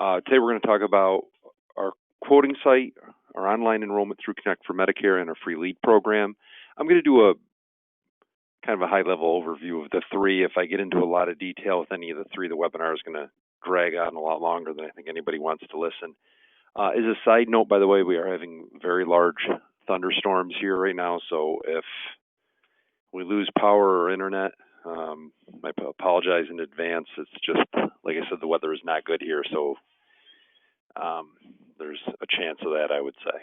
Today we're going to talk about our quoting site, our online enrollment through Connect for Medicare, and our free lead program. I'm going to do a kind of a high-level overview of the three. If I get into a lot of detail with any of the three, the webinar is going to drag on a lot longer than I think anybody wants to listen. As a side note, by the way, we are having very large thunderstorms here right now, so if we lose power or internet, I apologize in advance. It's just, like I said, the weather is not good here, so there's a chance of that, I would say.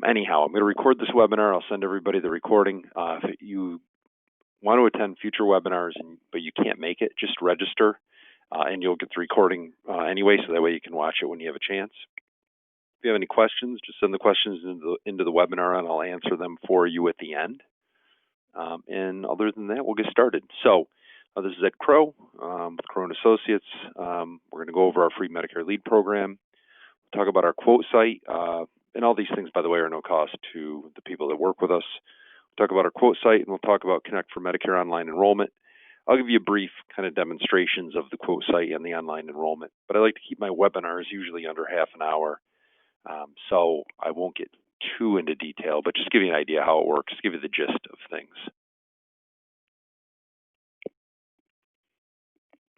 Anyhow, I'm going to record this webinar. I'll send everybody the recording. If you want to attend future webinars, but you can't make it, just register, and you'll get the recording anyway, so that way you can watch it when you have a chance. If you have any questions, just send the questions into the webinar, and I'll answer them for you at the end. And other than that, we'll get started. So this is Ed Crow with Crow & Associates. We're going to go over our free Medicare lead program, talk about our quote site, and all these things, by the way, are no cost to the people that work with us. We'll talk about our quote site, and we'll talk about Connect for Medicare online enrollment. I'll give you a brief kind of demonstrations of the quote site and the online enrollment, but I like to keep my webinars usually under half an hour, so I won't get too into detail, but just give you an idea how it works, give you the gist of things.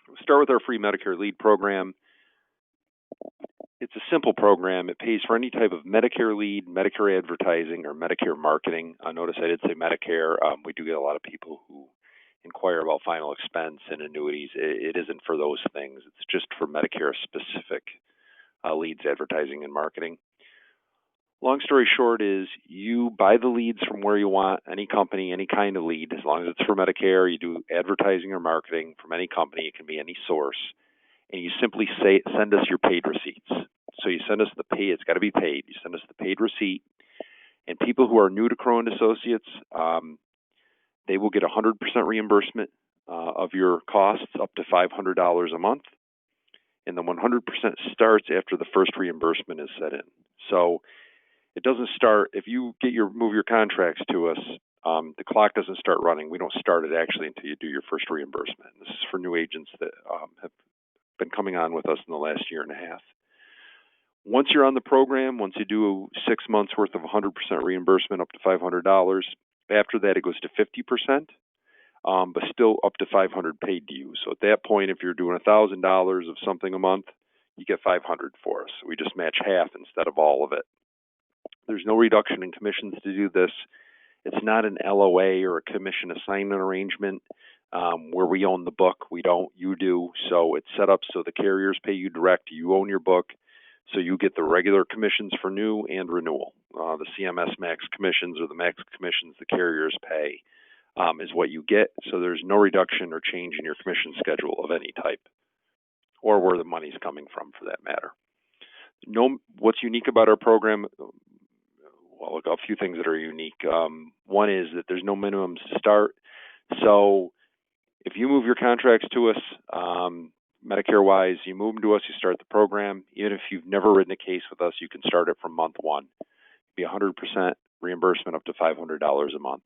We'll start with our free Medicare lead program. It's a simple program. It pays for any type of Medicare lead, Medicare advertising, or Medicare marketing. Notice I did say Medicare. We do get a lot of people who inquire about final expense and annuities. It isn't for those things. It's just for Medicare specific leads, advertising, and marketing. Long story short is you buy the leads from where you want, any company, any kind of lead. As long as it's for Medicare, you do advertising or marketing from any company. It can be any source. And you simply send us your paid receipts. So you send us the pay. It's got to be paid. You send us the paid receipt. And people who are new to Crow & Associates, they will get 100% reimbursement of your costs up to $500 a month. And the 100% starts after the first reimbursement is set in. So it doesn't start, if you move your contracts to us, the clock doesn't start running. We don't start it actually until you do your first reimbursement. This is for new agents that have been coming on with us in the last year and a half. Once you're on the program, once you do 6 months worth of 100% reimbursement up to $500, after that it goes to 50%, but still up to $500 paid to you. So at that point, if you're doing $1,000 of something a month, you get $500 for us. We just match half instead of all of it. There's no reduction in commissions to do this. It's not an LOA or a commission assignment arrangement where we own the book. We don't, you do. So it's set up so the carriers pay you direct. You own your book. So you get the regular commissions for new and renewal. The CMS max commissions or the max commissions the carriers pay is what you get. So there's no reduction or change in your commission schedule of any type or where the money's coming from for that matter. What's unique about our program? Well, a few things that are unique. One is that there's no minimums to start. So if you move your contracts to us, Medicare-wise, you move them to us, you start the program. Even if you've never written a case with us, you can start it from month one. Be 100% reimbursement up to $500 a month.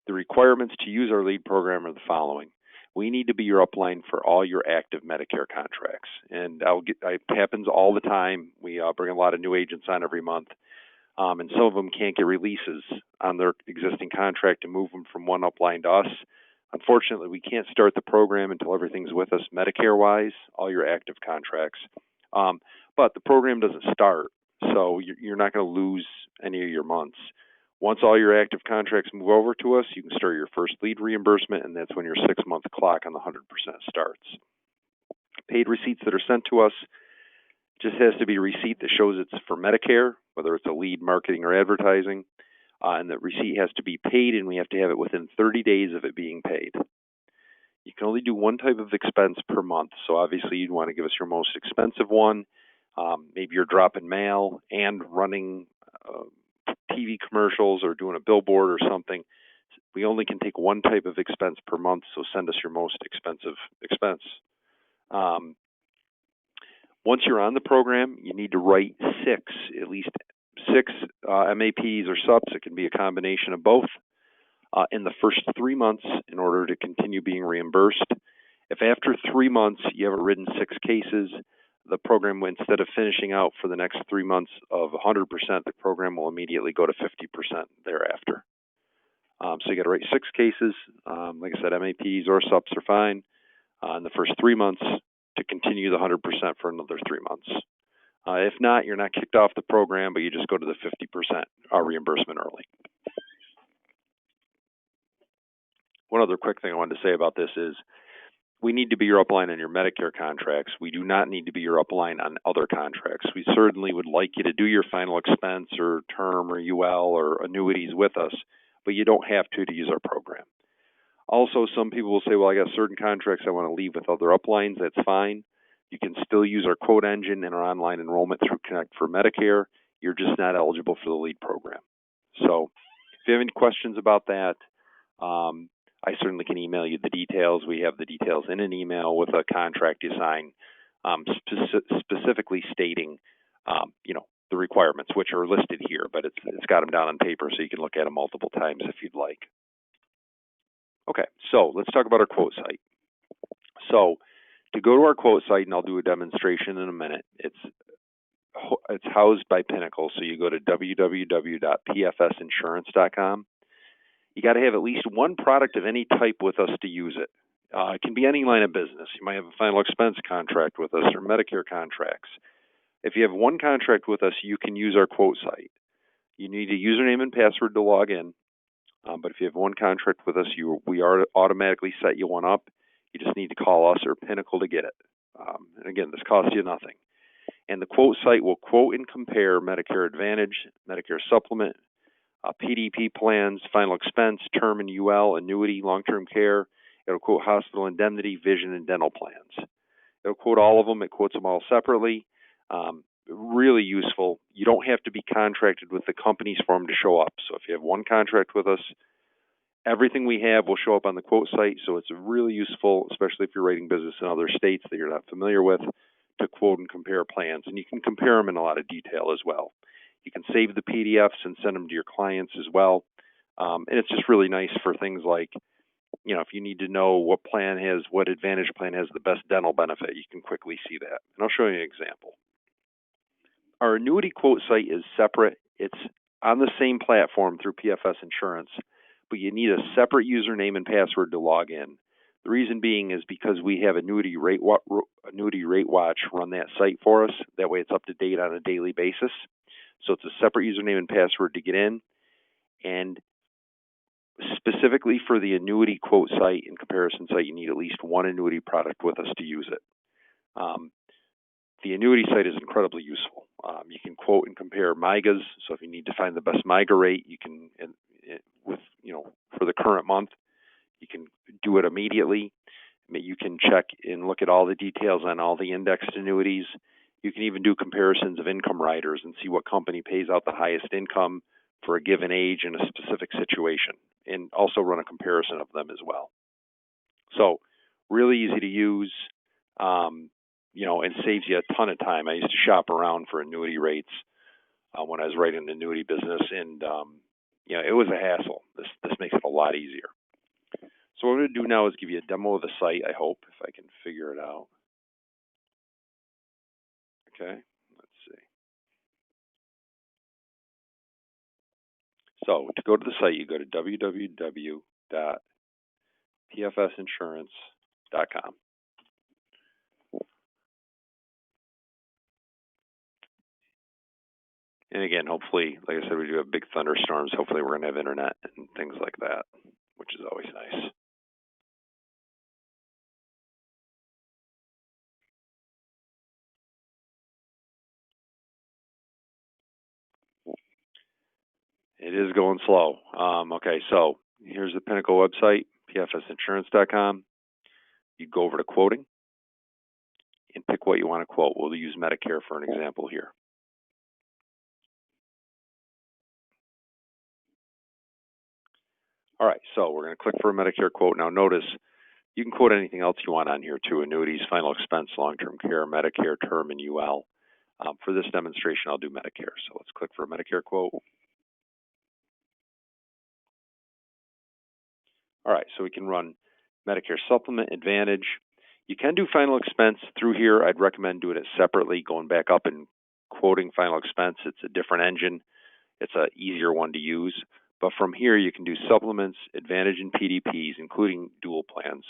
The requirements to use our lead program are the following. We need to be your upline for all your active Medicare contracts. And it happens all the time. We bring a lot of new agents on every month. And some of them can't get releases on their existing contract to move them from one upline to us. Unfortunately, we can't start the program until everything's with us Medicare-wise, all your active contracts. But the program doesn't start, so you're not going to lose any of your months. Once all your active contracts move over to us, you can start your first lead reimbursement, and that's when your 6-month clock on the 100% starts. Paid receipts that are sent to us just has to be a receipt that shows it's for Medicare, whether it's a lead, marketing, or advertising. And the receipt has to be paid, and we have to have it within 30 days of it being paid. You can only do one type of expense per month, so obviously you'd want to give us your most expensive one. Maybe you're dropping mail and running TV commercials or doing a billboard or something. We only can take one type of expense per month, so send us your most expensive expense. Once you're on the program, you need to write at least six MAPs or subs. It can be a combination of both in the first 3 months in order to continue being reimbursed. If after 3 months you haven't written 6 cases, the program, instead of finishing out for the next 3 months of 100%, the program will immediately go to 50% thereafter. So you got to write 6 cases. Like I said, MAPs or SUPs are fine in the first 3 months to continue the 100% for another 3 months. If not, you're not kicked off the program, but you just go to the 50% reimbursement early. One other quick thing I wanted to say about this is we need to be your upline on your Medicare contracts. We do not need to be your upline on other contracts. We certainly would like you to do your final expense or term or UL or annuities with us, but you don't have to use our program. Also, some people will say, well, I got certain contracts I want to leave with other uplines. That's fine. You can still use our quote engine and our online enrollment through Connect for Medicare. You're just not eligible for the LEAD program. So if you have any questions about that, I certainly can email you the details. We have the details in an email with a contract you sign, specifically stating, the requirements, which are listed here, but it's got them down on paper so you can look at them multiple times if you'd like. Okay, so let's talk about our quote site. So to go to our quote site, and I'll do a demonstration in a minute, it's housed by Pinnacle, so you go to www.pfsinsurance.com. You got to have at least one product of any type with us to use it. It can be any line of business. You might have a final expense contract with us or Medicare contracts. If you have one contract with us, you can use our quote site. You need a username and password to log in. But if you have one contract with us, we automatically set you one up. You just need to call us or Pinnacle to get it. And again, this costs you nothing. And the quote site will quote and compare Medicare Advantage, Medicare Supplement, PDP plans, final expense, term and UL, annuity, long-term care. It'll quote hospital indemnity, vision, and dental plans. It'll quote all of them. It quotes them all separately. Really useful. You don't have to be contracted with the companies for them to show up. So if you have one contract with us, everything we have will show up on the quote site. So it's really useful, especially if you're writing business in other states that you're not familiar with, to quote and compare plans. And you can compare them in a lot of detail as well. You can save the PDFs and send them to your clients as well. And it's just really nice for things like, if you need to know what Advantage plan has the best dental benefit, you can quickly see that. And I'll show you an example. Our annuity quote site is separate. It's on the same platform through PFS Insurance, but you need a separate username and password to log in. The reason being is because we have Annuity Rate Watch run that site for us. That way it's up to date on a daily basis. So it's a separate username and password to get in. And specifically for the annuity quote site and comparison site, you need at least one annuity product with us to use it. The annuity site is incredibly useful. You can quote and compare MIGAs. So if you need to find the best MIGA rate, you can, for the current month, you can do it immediately. You can check and look at all the details on all the indexed annuities. You can even do comparisons of income riders and see what company pays out the highest income for a given age in a specific situation, and also run a comparison of them as well. So really easy to use, and saves you a ton of time. I used to shop around for annuity rates when I was writing the annuity business, and it was a hassle. This makes it a lot easier. So what I'm going to do now is give you a demo of the site, I hope, if I can figure it out. Okay, let's see. So to go to the site, you go to www.pfsinsurance.com. And again, hopefully, like I said, we do have big thunderstorms. Hopefully we're going to have internet and things like that, which is always nice. It is going slow. Okay, so here's the Pinnacle website, pfsinsurance.com. You go over to quoting and pick what you want to quote. We'll use Medicare for an example here. All right, so we're going to click for a Medicare quote. Now notice, you can quote anything else you want on here too: annuities, final expense, long-term care, Medicare, term, and UL. For this demonstration, I'll do Medicare. So let's click for a Medicare quote. All right, so we can run Medicare Supplement, Advantage. You can do final expense through here. I'd recommend doing it separately, going back up and quoting final expense. It's a different engine. It's an easier one to use. But from here, you can do supplements, Advantage, and PDPs, including dual plans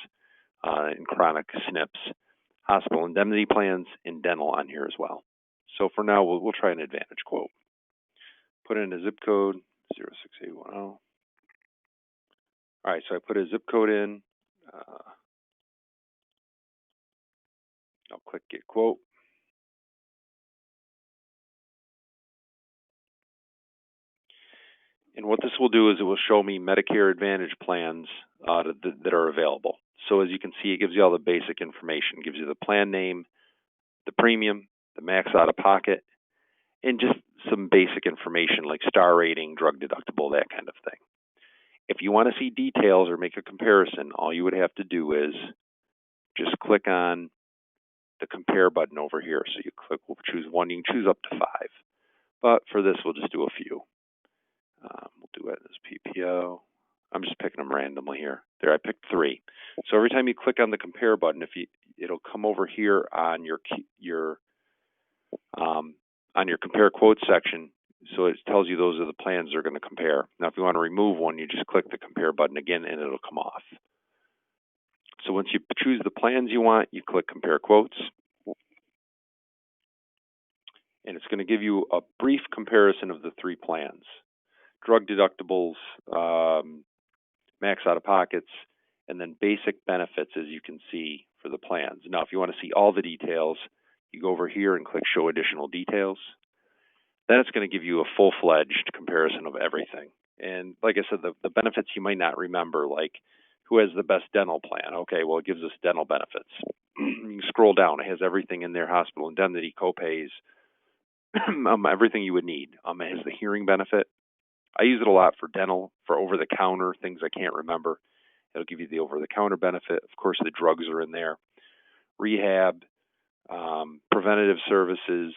and chronic SNPs, hospital indemnity plans, and dental on here as well. So for now, we'll try an Advantage quote. Put in a zip code, 06810. All right, so I put a zip code in. I'll click Get Quote. And what this will do is it will show me Medicare Advantage plans that are available. So as you can see, it gives you all the basic information. It gives you the plan name, the premium, the max out-of-pocket, and just some basic information like star rating, drug deductible, that kind of thing. If you want to see details or make a comparison, all you would have to do is just click on the compare button over here. So you click, we'll choose one, you can choose up to 5. But for this, we'll just do a few. We'll do it as PPO. I'm just picking them randomly here. There, I picked 3. So every time you click on the compare button, it'll come over here on your compare quotes section. So it tells you those are the plans they're going to compare. Now, if you want to remove one, you just click the compare button again, and it'll come off. So once you choose the plans you want, you click compare quotes. And it's going to give you a brief comparison of the 3 plans. Drug deductibles, max out-of-pockets, and then basic benefits, as you can see, for the plans. Now, if you want to see all the details, you go over here and click Show Additional Details. Then it's going to give you a full-fledged comparison of everything. And like I said, the benefits you might not remember, like who has the best dental plan? Okay, well, it gives us dental benefits. You can scroll down. It has everything in there, hospital indemnity, copays, everything you would need. It has the hearing benefit. I use it a lot for dental, for over-the-counter, things I can't remember. It'll give you the over-the-counter benefit. Of course, the drugs are in there. Rehab, preventative services,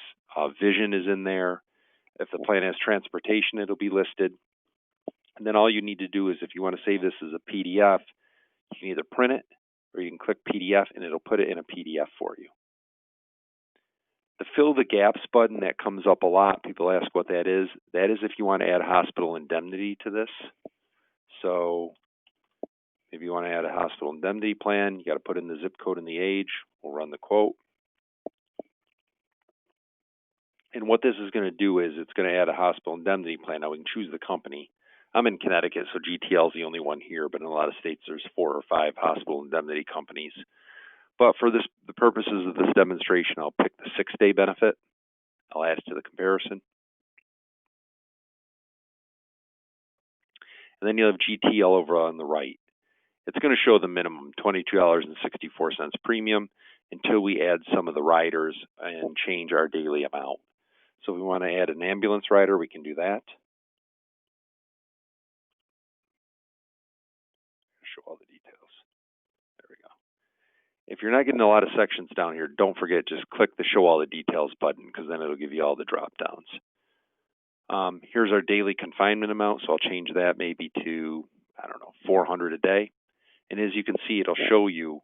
vision is in there. If the plan has transportation, it'll be listed. And then all you need to do is, if you want to save this as a PDF, you can either print it or you can click PDF and it'll put it in a PDF for you. The fill the gaps button, that comes up a lot. People ask what that is. That is if you want to add hospital indemnity to this. So if you want to add a hospital indemnity plan, you got to put in the zip code and the age. We'll run the quote. And what this is going to do is it's going to add a hospital indemnity plan. Now we can choose the company. I'm in Connecticut, so GTL is the only one here, but in a lot of states there's 4 or 5 hospital indemnity companies. But for the purposes of this demonstration, I'll pick the 6-day benefit. I'll add it to the comparison. And then you'll have GTL over on the right. It's going to show the minimum, $22.64 premium, until we add some of the riders and change our daily amount. So if we want to add an ambulance rider, we can do that. Show all the details. There we go. If you're not getting a lot of sections down here, don't forget, just click the Show All the Details button, because then it'll give you all the drop downs. Here's our daily confinement amount, so I'll change that maybe to, I don't know, 400 a day. And as you can see, it'll show you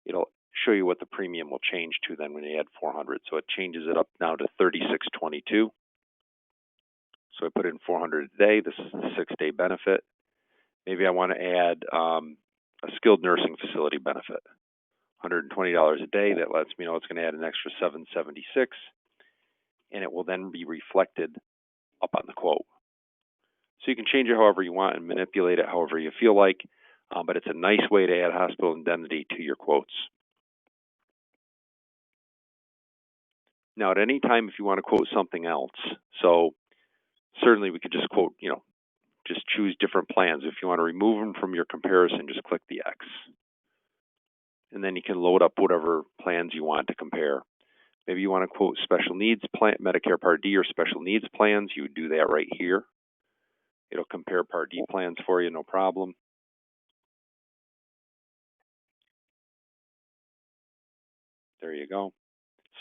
what the premium will change to then when you add 400. So it changes it up now to $36.22. So I put in 400 a day. This is the 6-day benefit. Maybe I want to add a skilled nursing facility benefit, $120 a day. That lets me know it's going to add an extra $776, and it will then be reflected up on the quote. So you can change it however you want and manipulate it however you feel like, but it's a nice way to add hospital indemnity to your quotes. Now, at any time, if you want to quote something else, so certainly we could just quote, just choose different plans. If you want to remove them from your comparison, just click the X. And then you can load up whatever plans you want to compare. Maybe you want to quote special needs plan, Medicare Part D or special needs plans. You would do that right here. It'll compare Part D plans for you, no problem. There you go.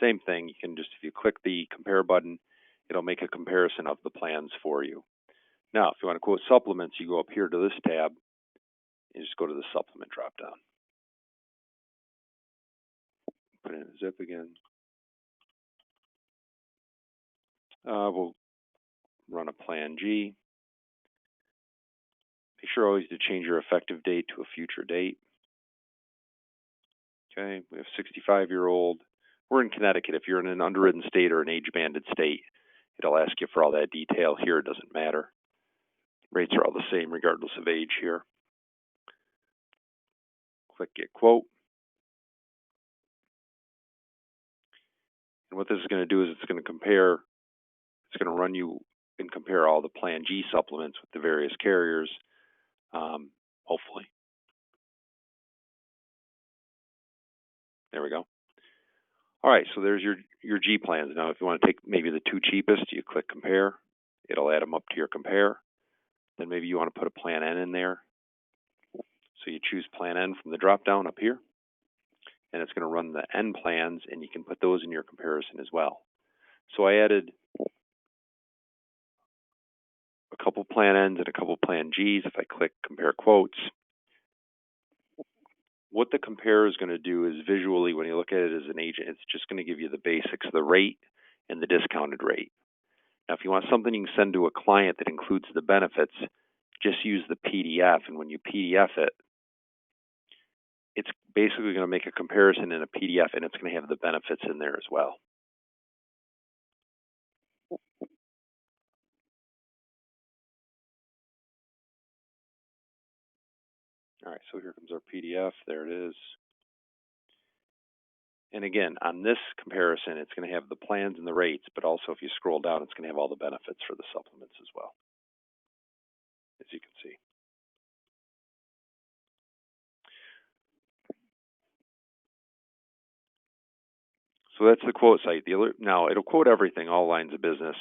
Same thing. You can just, if you click the compare button, it'll make a comparison of the plans for you. Now, if you want to quote supplements, you go up here to this tab and just go to the supplement drop down. put in a zip again. We'll run a Plan G. Make sure always to change your effective date to a future date. Okay, we have 65-year-old. We're in Connecticut. If you're in an underwritten state or an age-banded state, it'll ask you for all that detail. Here, it doesn't matter. Rates are all the same regardless of age here. Click Get Quote. And what this is going to do is it's going to run you and compare all the Plan G supplements with the various carriers, hopefully. There we go. All right, so there's your G plans. Now, if you want to take maybe the two cheapest, you click Compare. It'll add them up to your Compare. Then maybe you want to put a Plan N in there. So you choose Plan N from the drop-down up here, and it's going to run the N plans, and you can put those in your comparison as well. So I added a couple Plan Ns and a couple Plan Gs. If I click Compare Quotes, what the compare is going to do is visually, when you look at it as an agent, it's just going to give you the basics, the rate and the discounted rate. Now, if you want something you can send to a client that includes the benefits, just use the PDF. And when you PDF it, it's basically going to make a comparison in a PDF, and it's going to have the benefits in there as well. All right, so here comes our PDF. There it is. And again, on this comparison, it's going to have the plans and the rates, but also if you scroll down, it's going to have all the benefits for the supplements as well, as you can see. So that's the quote site. Now, it'll quote everything, all lines of business.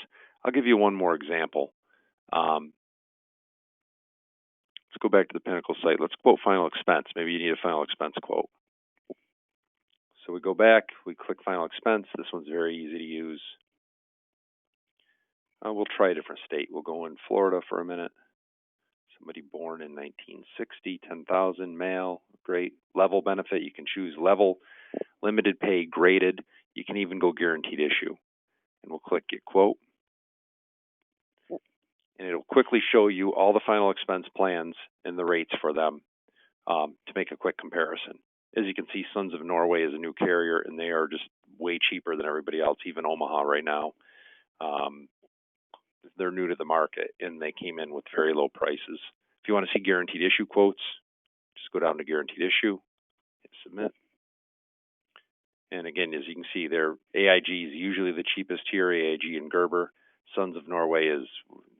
I'll give you one more example. Let's go back to the Pinnacle site. Let's quote final expense. Maybe you need a final expense quote. So we go back, we click final expense. This one's very easy to use. We'll try a different state. We'll go in Florida for a minute. Somebody born in 1960, 10,000, male, great. Level benefit, you can choose level, limited pay, graded. You can even go guaranteed issue. And we'll click Get Quote. And it'll quickly show you all the final expense plans and the rates for them to make a quick comparison. As you can see, Sons of Norway is a new carrier, and they are just way cheaper than everybody else, even Omaha right now. They're new to the market, and they came in with very low prices. If you want to see guaranteed issue quotes, just go down to guaranteed issue, hit submit. And again, as you can see, their AIG is usually the cheapest here, AIG and Gerber. Sons of Norway is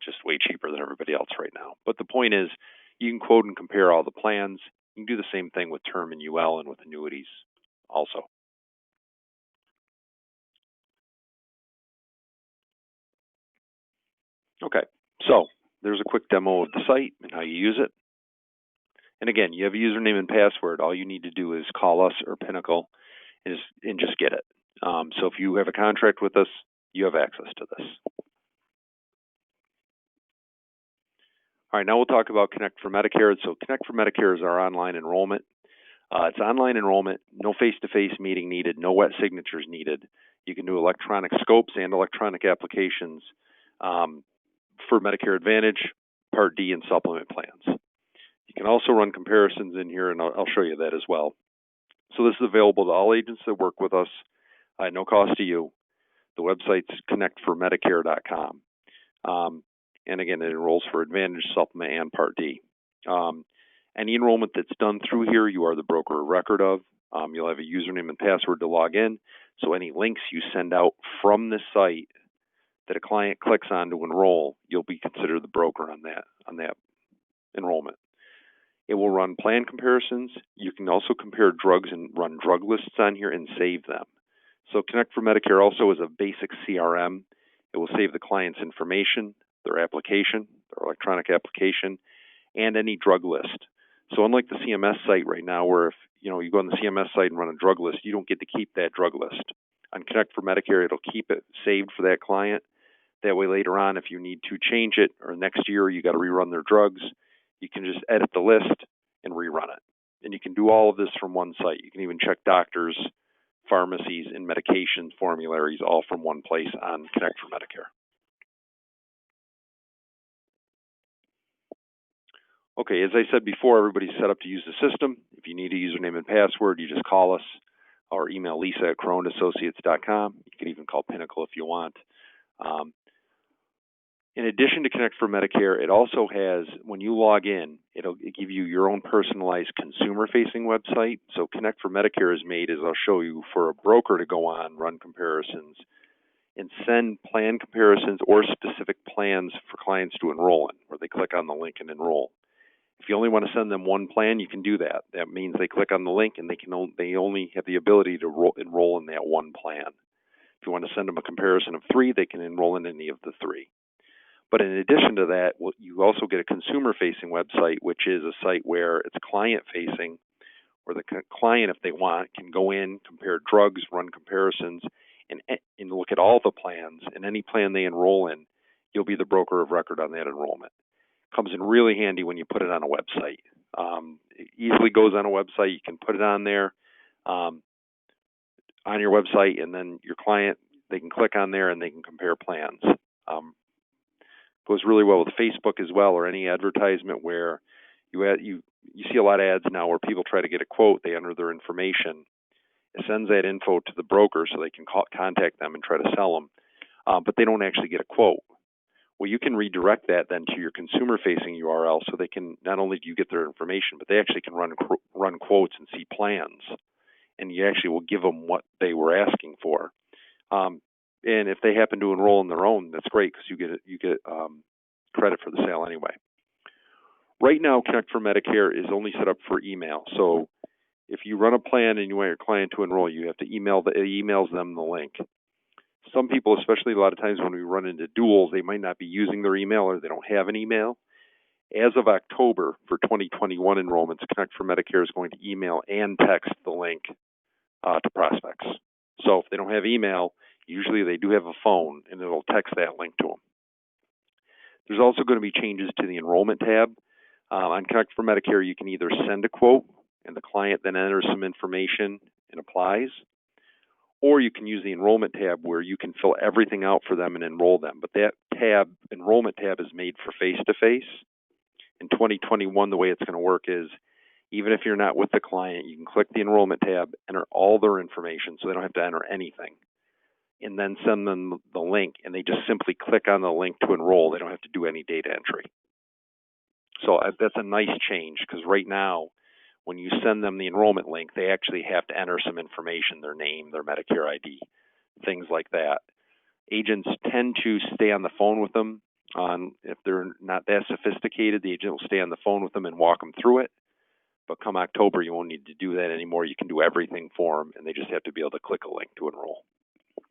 just way cheaper than everybody else right now. But the point is, you can quote and compare all the plans. You can do the same thing with term and UL and with annuities also. Okay, so there's a quick demo of the site and how you use it. And again, you have a username and password. All you need to do is call us or Pinnacle and just get it. So if you have a contract with us, you have access to this. All right, now we'll talk about Connect for Medicare. So Connect for Medicare is our online enrollment. It's online enrollment, no face-to-face meeting needed, no wet signatures needed. You can do electronic scopes and electronic applications for Medicare Advantage, Part D, and supplement plans. You can also run comparisons in here, and I'll show you that as well. So this is available to all agents that work with us at no cost to you. The website's connectformedicare.com. And again, it enrolls for Advantage, Supplement, and Part D. Any enrollment that's done through here, you are the broker of record of. You'll have a username and password to log in. So any links you send out from this site that a client clicks on to enroll, you'll be considered the broker on that enrollment. It will run plan comparisons. You can also compare drugs and run drug lists on here and save them. So Connect for Medicare also is a basic CRM. It will save the client's information, their application, their electronic application, and any drug list. So unlike the CMS site right now, where if you go on the CMS site and run a drug list, you don't get to keep that drug list. On Connect for Medicare, it'll keep it saved for that client. That way later on, if you need to change it, or next year you got to rerun their drugs, you can just edit the list and rerun it. And you can do all of this from one site. You can even check doctors pharmacies, and medication formularies all from one place on Connect for Medicare. Okay, as I said before, everybody's set up to use the system. If you need a username and password, you just call us or email Lisa at cronassociates.com. You can even call Pinnacle if you want. In addition to Connect for Medicare, it also has, when you log in, it'll give you your own personalized consumer-facing website. So Connect for Medicare is made, as I'll show you, for a broker to go on, run comparisons, and send plan comparisons or specific plans for clients to enroll in, where they click on the link and enroll. If you only want to send them one plan, you can do that. That means they click on the link and they only have the ability to enroll in that one plan. If you want to send them a comparison of 3, they can enroll in any of the 3. But in addition to that, you also get a consumer-facing website, which is a site where it's client-facing, where the client, if they want, can go in, compare drugs, run comparisons, and look at all the plans. And any plan they enroll in, you'll be the broker of record on that enrollment. Comes in really handy when you put it on a website. It easily goes on a website. You can put it on there on your website, and then your client, they can click on there and they can compare plans. Goes really well with Facebook as well, or any advertisement where you see a lot of ads now where people try to get a quote, they enter their information. It sends that info to the broker so they can contact them and try to sell them, but they don't actually get a quote. Well, you can redirect that then to your consumer-facing URL so they can, not only do you get their information, but they actually can run quotes and see plans, and you actually will give them what they were asking for. And if they happen to enroll in their own, that's great because you get credit for the sale anyway. Right now, Connect for Medicare is only set up for email. So if you run a plan and you want your client to enroll, you have to emails them the link. Some people, especially a lot of times when we run into duals, they might not be using their email or they don't have an email. As of October for 2021 enrollments, Connect for Medicare is going to email and text the link to prospects. So if they don't have email, usually they do have a phone, and it'll text that link to them. There's also going to be changes to the enrollment tab. On Connect for Medicare, you can either send a quote, and the client then enters some information and applies, or you can use the enrollment tab where you can fill everything out for them and enroll them. But that tab, enrollment tab, is made for face-to-face. In 2021, the way it's going to work is, even if you're not with the client, you can click the enrollment tab, enter all their information so they don't have to enter anything, and then send them the link, and they just simply click on the link to enroll. They don't have to do any data entry. So that's a nice change, because right now, when you send them the enrollment link, they actually have to enter some information, their name, their Medicare ID, things like that. Agents tend to stay on the phone with them. If they're not that sophisticated, the agent will stay on the phone with them and walk them through it. But come October, you won't need to do that anymore. You can do everything for them, and they just have to be able to click a link to enroll. I'm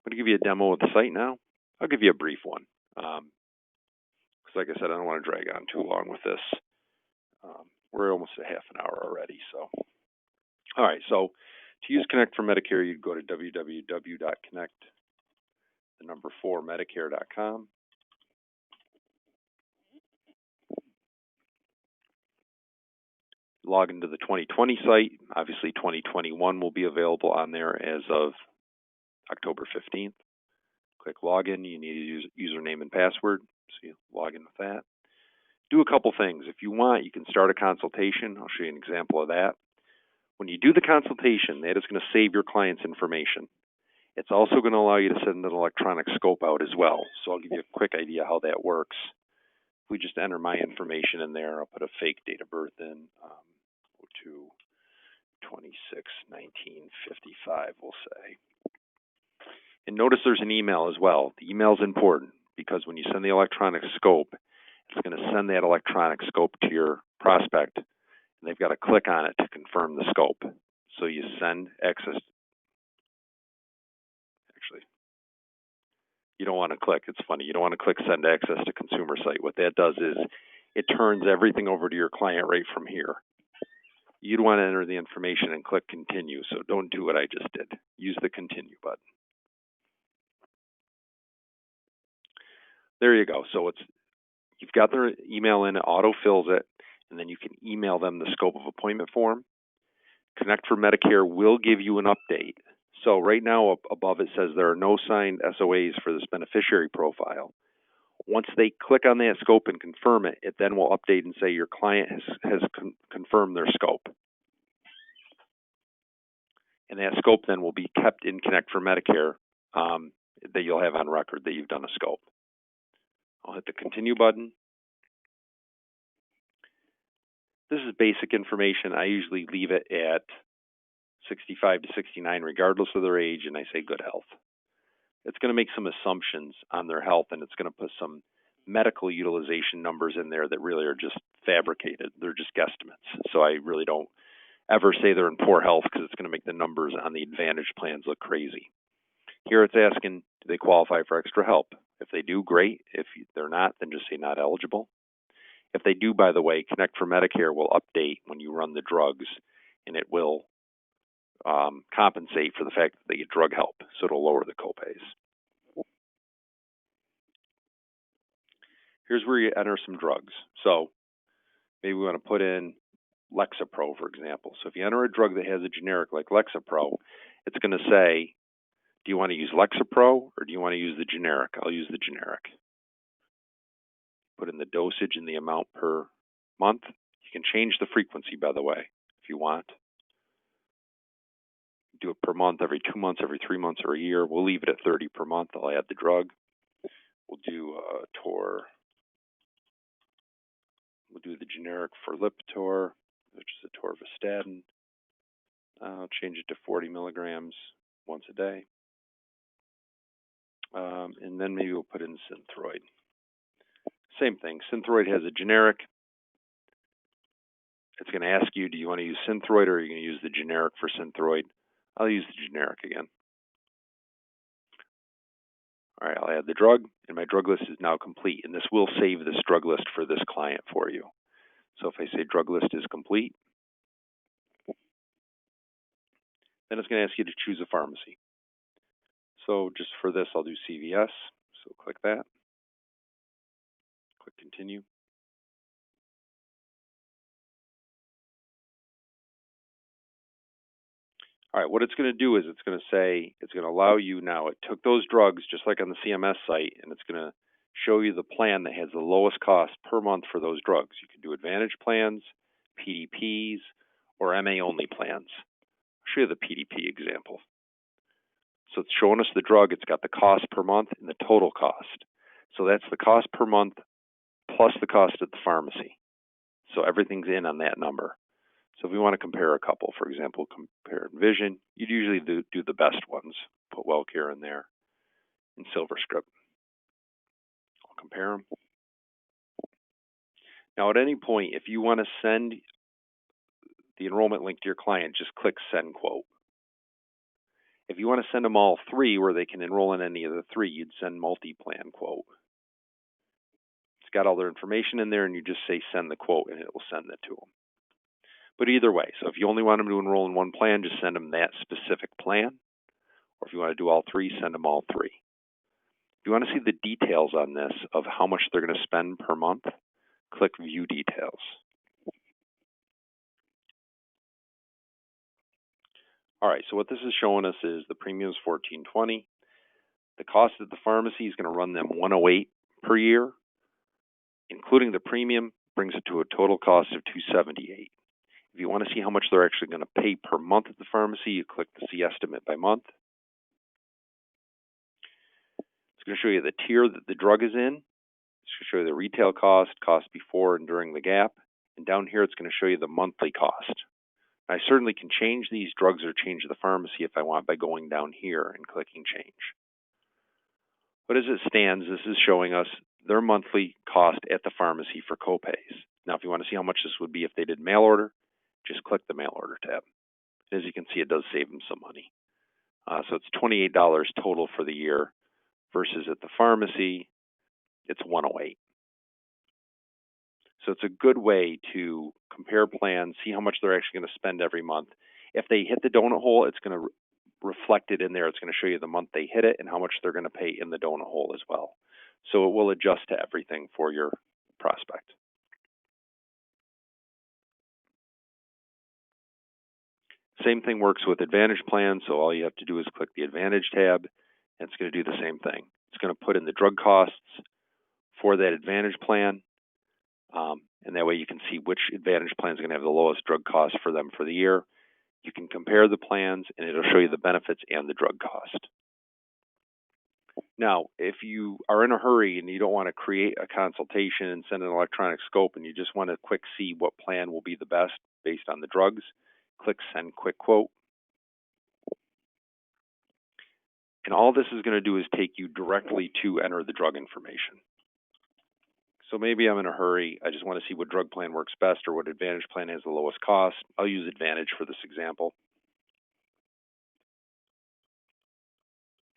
going to give you a demo of the site now. I'll give you a brief one. Because like I said, I don't want to drag on too long with this. We're almost at half an hour already. So, all right. So to use Connect for Medicare, you'd go to www.connect4medicare.com. Log into the 2020 site. Obviously, 2021 will be available on there as of October 15th. Click login. You need a username and password. So you log in with that. Do a couple things. If you want, you can start a consultation. I'll show you an example of that. When you do the consultation, that is going to save your client's information. It's also going to allow you to send an electronic scope out as well. So I'll give you a quick idea how that works. If we just enter my information in there, I'll put a fake date of birth in. Go to 26/1955, we'll say. And notice there's an email as well. The email is important because when you send the electronic scope, it's going to send that electronic scope to your prospect, and they've got to click on it to confirm the scope. So you send access. Actually, you don't want to click. It's funny. You don't want to click send access to consumer site. What that does is it turns everything over to your client right from here. You'd want to enter the information and click continue. So don't do what I just did. Use the continue button. There you go. So you've got their email in, it auto-fills it, and then you can email them the scope of appointment form. Connect for Medicare will give you an update. So right now up above it says there are no signed SOAs for this beneficiary profile. Once they click on that scope and confirm it, it then will update and say your client has confirmed their scope. And that scope then will be kept in Connect for Medicare that you'll have on record that you've done a scope. I'll hit the continue button. This is basic information. I usually leave it at 65 to 69 regardless of their age, and I say good health. It's going to make some assumptions on their health, and it's going to put some medical utilization numbers in there that really are just fabricated. They're just guesstimates. So I really don't ever say they're in poor health because it's going to make the numbers on the Advantage plans look crazy. Here it's asking, do they qualify for extra help? If they do, great. If they're not, then just say not eligible. If they do, by the way, Connect for Medicare will update when you run the drugs, and it will compensate for the fact that they get drug help, so it'll lower the copays. Here's where you enter some drugs. So maybe we want to put in Lexapro, for example. So if you enter a drug that has a generic like Lexapro, it's going to say, do you want to use Lexapro or do you want to use the generic? I'll use the generic. Put in the dosage and the amount per month. You can change the frequency, by the way, if you want. Do it per month, every 2 months, every 3 months, or a year. We'll leave it at 30 per month. I'll add the drug. We'll do We'll do the generic for Lipitor, which is a torvastatin. I'll change it to 40 milligrams once a day. And then maybe we'll put in Synthroid. Same thing. Synthroid has a generic. It's going to ask you, do you want to use Synthroid or are you going to use the generic for Synthroid? I'll use the generic again. All right, I'll add the drug, and my drug list is now complete. And this will save this drug list for this client for you. So if I say drug list is complete, then it's going to ask you to choose a pharmacy. So just for this, I'll do CVS. So click that. Click continue. All right, what it's going to do is it's going to allow you now, it took those drugs just like on the CMS site, and it's going to show you the plan that has the lowest cost per month for those drugs. You can do Advantage plans, PDPs, or MA-only plans. I'll show you the PDP example. So it's showing us the drug. It's got the cost per month and the total cost. So that's the cost per month plus the cost at the pharmacy. So everything's in on that number. So if we want to compare a couple, for example, compare Vision, you'd usually do the best ones. Put WellCare in there and SilverScript. I'll compare them. Now at any point, if you want to send the enrollment link to your client, just click Send Quote. If you want to send them all three where they can enroll in any of the three, you'd send Multi-Plan Quote. It's got all their information in there, and you just say Send the quote, and it will send it to them. But either way, so if you only want them to enroll in one plan, just send them that specific plan. Or if you want to do all three, send them all three. If you want to see the details on this of how much they're going to spend per month, click View Details. All right, so what this is showing us is the premium is $1,420. The cost at the pharmacy is going to run them $108 per year, including the premium, brings it to a total cost of $278. If you want to see how much they're actually going to pay per month at the pharmacy, you click the See Estimate by month. It's going to show you the tier that the drug is in. It's going to show you the retail cost, cost before and during the gap. And down here, it's going to show you the monthly cost. I certainly can change these drugs or change the pharmacy if I want by going down here and clicking Change. But as it stands, this is showing us their monthly cost at the pharmacy for copays. Now, if you want to see how much this would be if they did mail order, just click the Mail Order tab. As you can see, it does save them some money. So it's $28 total for the year versus at the pharmacy, it's $108. So it's a good way to compare plans, see how much they're actually going to spend every month. If they hit the donut hole, it's going to reflect it in there. It's going to show you the month they hit it and how much they're going to pay in the donut hole as well. So it will adjust to everything for your prospect. Same thing works with Advantage plans, so all you have to do is click the Advantage tab, and it's going to do the same thing. It's going to put in the drug costs for that Advantage plan, and that way you can see which Advantage plan is going to have the lowest drug cost for them for the year. You can compare the plans, and it'll show you the benefits and the drug cost. Now, if you are in a hurry and you don't want to create a consultation and send an electronic scope, and you just want to quick see what plan will be the best based on the drugs, click Send Quick Quote. And all this is going to do is take you directly to enter the drug information. So maybe I'm in a hurry. I just want to see what drug plan works best or what Advantage plan has the lowest cost. I'll use Advantage for this example.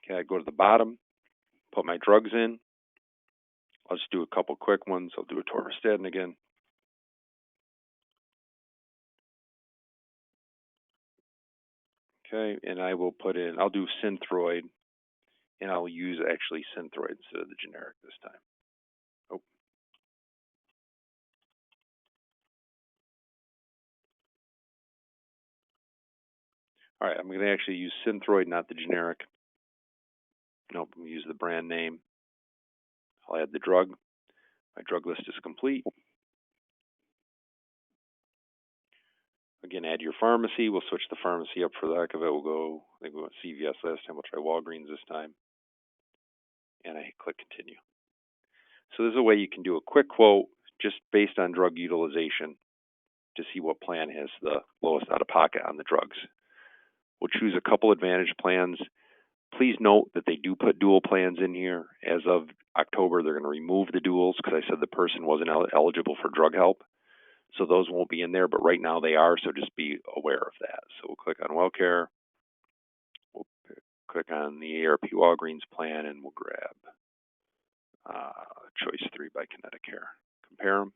Okay, I go to the bottom, put my drugs in. I'll just do a couple quick ones. I'll do a atorvastatin again. Okay, and I will put in, I'll do Synthroid, and I'll use actually Synthroid instead of the generic this time. Oh. All right, I'm going to actually use Synthroid, not the generic. Nope, I'm going to use the brand name. I'll add the drug. My drug list is complete. Again, add your pharmacy. We'll switch the pharmacy up for the heck of it. We'll go, I think we went CVS last time. We'll try Walgreens this time. And I click continue. So this is a way you can do a quick quote just based on drug utilization to see what plan has the lowest out-of-pocket on the drugs. We'll choose a couple Advantage plans. Please note that they do put dual plans in here. As of October, they're going to remove the duals because I said the person wasn't eligible for drug help. So those won't be in there, but right now they are, so just be aware of that. So we'll click on WellCare. We'll click on the ARP Walgreens plan, and we'll grab Choice 3 by Medicare. Compare them.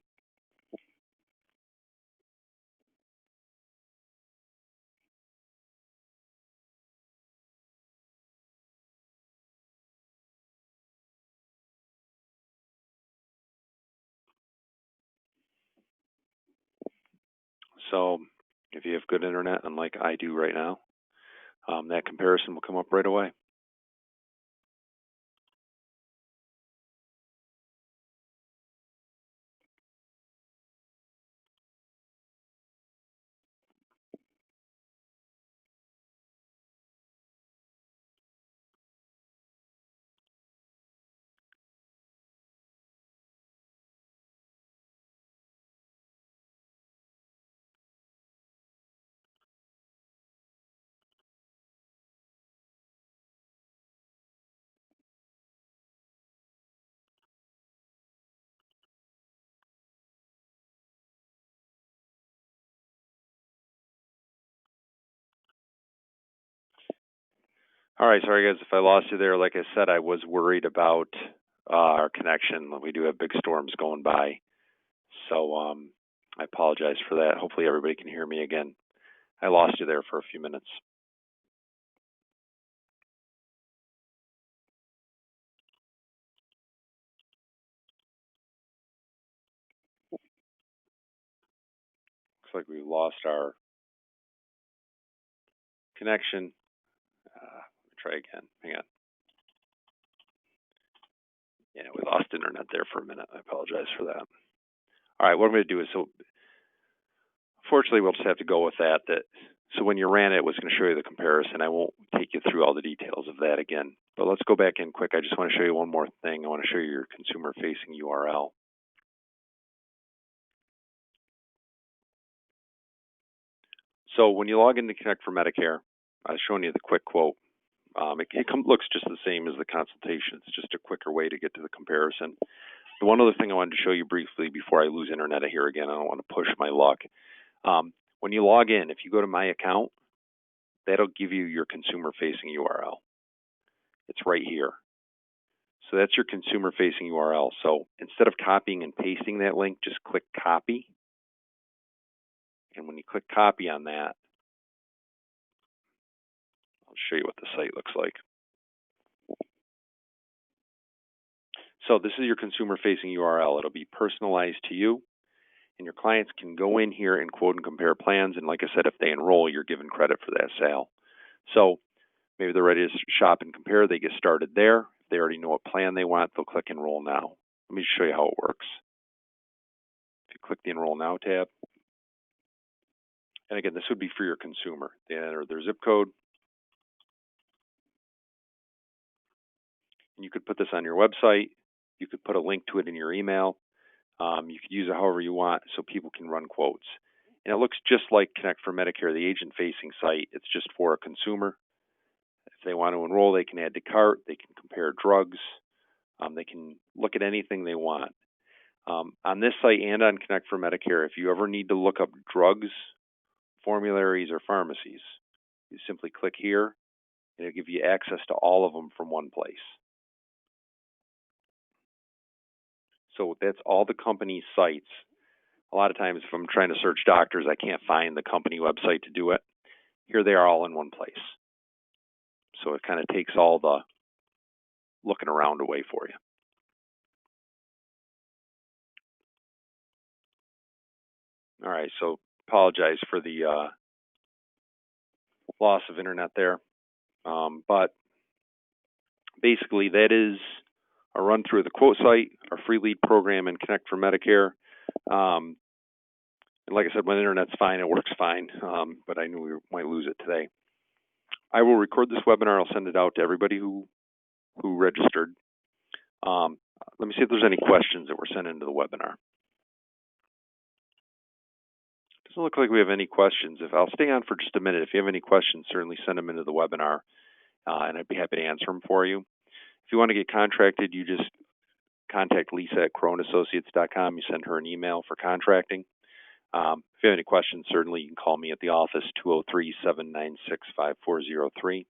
So if you have good internet, unlike I do right now, that comparison will come up right away. All right, sorry guys if I lost you there. Like I said, I was worried about our connection. We do have big storms going by, so I apologize for that. Hopefully everybody can hear me again. I lost you there for a few minutes. Looks like we lost our connection. Let me try again. Hang on. Yeah, we lost internet there for a minute. I apologize for that. All right, what I'm going to do is, so fortunately, we'll just have to go with that. So when you ran it, it was going to show you the comparison. I won't take you through all the details of that again. But let's go back in quick. I just want to show you one more thing. I want to show you your consumer-facing URL. So when you log in to Connect for Medicare, I was showing you the quick quote. It looks just the same as the consultation. It's just a quicker way to get to the comparison. The one other thing I wanted to show you briefly before I lose internet here again, I don't want to push my luck. When you log in, if you go to My Account, that'll give you your consumer-facing URL. It's right here. So that's your consumer-facing URL. So instead of copying and pasting that link, just click Copy. And when you click Copy on that, I'll show you what the site looks like. So this is your consumer-facing URL. It'll be personalized to you. And your clients can go in here and quote and compare plans. And like I said, if they enroll, you're given credit for that sale. So maybe they're ready to shop and compare. They get started there. If they already know what plan they want, they'll click Enroll Now. Let me just show you how it works. If you click the Enroll Now tab, and again, this would be for your consumer. They enter their zip code, and you could put this on your website. You could put a link to it in your email. You could use it however you want so people can run quotes. And it looks just like Connect for Medicare, the agent-facing site. It's just for a consumer. If they want to enroll, they can add to cart. They can compare drugs. They can look at anything they want. On this site and on Connect for Medicare, if you ever need to look up drugs, formularies, or pharmacies, you simply click here, and it'll give you access to all of them from one place. So that's all the company sites. A lot of times if I'm trying to search doctors, I can't find the company website to do it. Here they are all in one place. So it kind of takes all the looking around away for you. All right, so apologize for the loss of internet there. But basically that is a run through the quote site, our free lead program, and Connect for Medicare. And like I said, when the internet's fine, it works fine, but I knew we might lose it today. I will record this webinar. I'll send it out to everybody who registered. Let me see if there's any questions that were sent into the webinar. Doesn't look like we have any questions. I'll stay on for just a minute. If you have any questions, certainly send them into the webinar, and I'd be happy to answer them for you. If you want to get contracted, you just contact Lisa at CroneAssociates.com. You send her an email for contracting. If you have any questions, certainly you can call me at the office, 203-796-5403,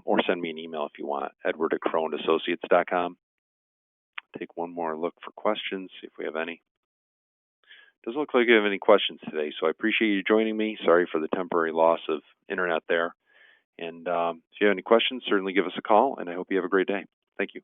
or send me an email if you want, Edward at CroneAssociates.com. Take one more look for questions, see if we have any. Doesn't look like we have any questions today, so I appreciate you joining me. Sorry for the temporary loss of internet there. And if you have any questions, certainly give us a call, and I hope you have a great day. Thank you.